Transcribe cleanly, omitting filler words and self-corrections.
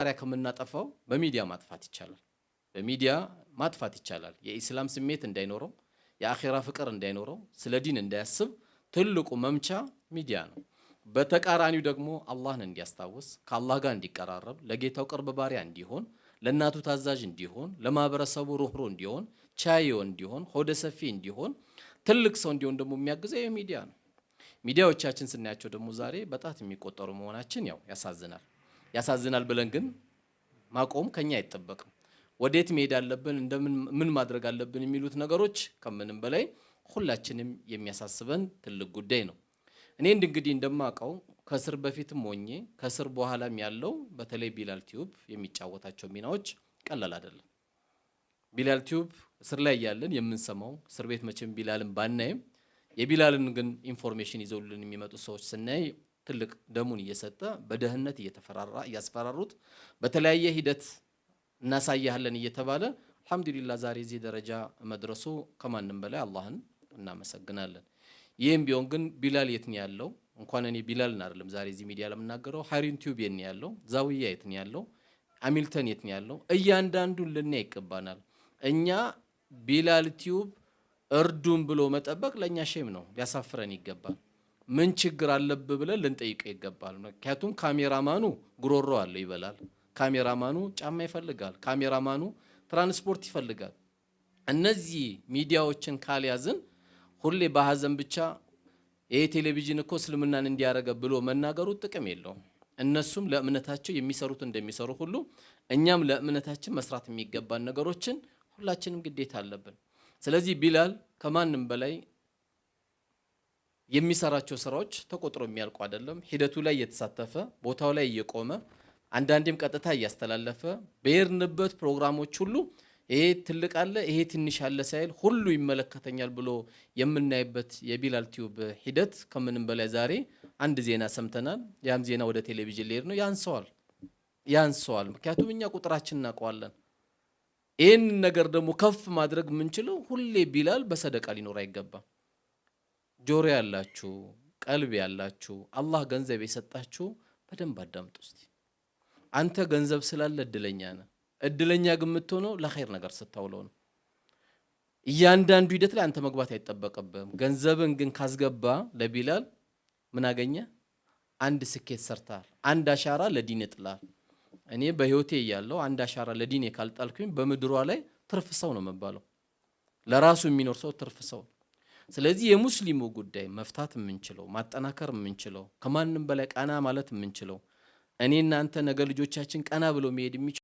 ታሪያ ከምናጠፋው በሚዲያ ማጥፋት ይቻላል። በሚዲያ ማጥፋት ይቻላል። የኢስላም ስሜት እንዳይኖረው፣ የአኺራ ፍቅር እንዳይኖረው፣ ስለ ዲን እንዳያስብ ትልቁ መምቻ ሚዲያ ነው። በተቃራኒው ደግሞ አላህን እንዲያስታውስ፣ ከአላህ ጋር እንዲቀራረብ፣ ለጌታው ቅርብ ባሪያ እንዲሆን፣ ለእናቱ ታዛዥ እንዲሆን፣ ለማህበረሰቡ ሩህሩህ እንዲሆን፣ ቻይዮ እንዲሆን፣ ሆደ ሰፊ እንዲሆን፣ ትልቅ ሰው እንዲሆን ደግሞ የሚያግዘው የሚዲያ ነው። ሚዲያዎቻችን ስናያቸው ደግሞ ዛሬ በጣት የሚቆጠሩ መሆናችን ያው ያሳዝናል ብለን ግን ማቆም ከኛ አይጠበቅም። ወዴት መሄድ አለብን፣ እንደምን ምን ማድረግ አለብን የሚሉት ነገሮች ከምንም በላይ ሁላችንም የሚያሳስበን ትልቅ ጉዳይ ነው። እኔ እንግዲህ እንደማውቀው ከስር በፊትም ሆኜ ከስር በኋላም ያለው በተለይ ቢላል ቲዩብ የሚጫወታቸው ሚናዎች ቀላል አይደለም። ቢላል ቲዩብ እስር ላይ ያለን የምንሰማው እስር ቤት መቼም ቢላልን ባናይም የቢላልን ግን ኢንፎርሜሽን ይዘውልን የሚመጡ ሰዎች ስናይ ትልቅ ደሙን እየሰጠ በደህንነት እያስፈራሩት በተለያየ ሂደት እናሳያለን እየተባለ አልহামዱሊላህ ዛሬ እዚህ ደረጃ መድረሱ ከማንም በላይ አላህን እናመሰግናለን። ይህም ቢሆን ግን ቢላል የት ነው ያለው? እንኳን እኔ ቢላልን አይደለም ዛሬ እዚህ ሚዲያ ለምናገረው ሀሪን ቲዩብ የት ነው ያለው? ዛውያ የት ነው ያለው? አሚልተን የት ነው ያለው? እያንዳንዱን ልናይ ይገባናል። እኛ ቢላል ቲዩብ እርዱን ብሎ መጠበቅ ለኛ ሼም ነው፣ ሊያሳፍረን ይገባል። ምን ችግር አለብህ ብለን ልንጠይቀው ይገባል። ምክንያቱም ካሜራማኑ ጉሮሮ አለ ይበላል፣ ካሜራማኑ ጫማ ይፈልጋል፣ ካሜራማኑ ትራንስፖርት ይፈልጋል። እነዚህ ሚዲያዎችን ካልያዝን ሁሌ በሐዘን ብቻ ይሄ ቴሌቪዥን እኮ እስልምናን እንዲያረገ ብሎ መናገሩ ጥቅም የለውም። እነሱም ለእምነታቸው የሚሰሩት እንደሚሰሩ ሁሉ እኛም ለእምነታችን መስራት የሚገባን ነገሮችን ሁላችንም ግዴታ አለብን። ስለዚህ ቢላል ከማንም በላይ የሚሰራቸው ስራዎች ተቆጥሮ የሚያልቁ አይደለም። ሂደቱ ላይ እየተሳተፈ ቦታው ላይ እየቆመ አንዳንዴም ቀጥታ እያስተላለፈ በየርንበት ፕሮግራሞች ሁሉ ይሄ ትልቅ አለ ይሄ ትንሽ አለ ሳይል ሁሉ ይመለከተኛል ብሎ የምናይበት የቢላል ቲዩብ ሂደት ከምንም በላይ ዛሬ አንድ ዜና ሰምተናል። ያም ዜና ወደ ቴሌቪዥን ሊሄድ ነው። ያንሰዋል። ምክንያቱም እኛ ቁጥራችን እናውቀዋለን። ይህን ነገር ደግሞ ከፍ ማድረግ የምንችለው ሁሌ ቢላል በሰደቃ ሊኖር አይገባም። ጆሮ ያላችሁ ቀልብ ያላችሁ አላህ ገንዘብ የሰጣችሁ በደንብ አዳምጡ እስቲ። አንተ ገንዘብ ስላለ እድለኛ ነህ። እድለኛ ግን የምትሆነው ለኸይር ነገር ስታውለው ነው። እያንዳንዱ ሂደት ላይ አንተ መግባት አይጠበቅብህም። ገንዘብን ግን ካስገባ ለቢላል ምን አገኘ? አንድ ስኬት ሰርታል። አንድ አሻራ ለዲን ጥላል። እኔ በህይወቴ ያለው አንድ አሻራ ለዲን ካልጣልኩኝ በምድሯ ላይ ትርፍ ሰው ነው መባለው። ለራሱ የሚኖር ሰው ትርፍ ሰው። ስለዚህ የሙስሊሙ ጉዳይ መፍታት የምንችለው ማጠናከር የምንችለው ከማንም በላይ ቀና ማለት የምንችለው እኔ እናንተ ነገ ልጆቻችን ቀና ብሎ መሄድ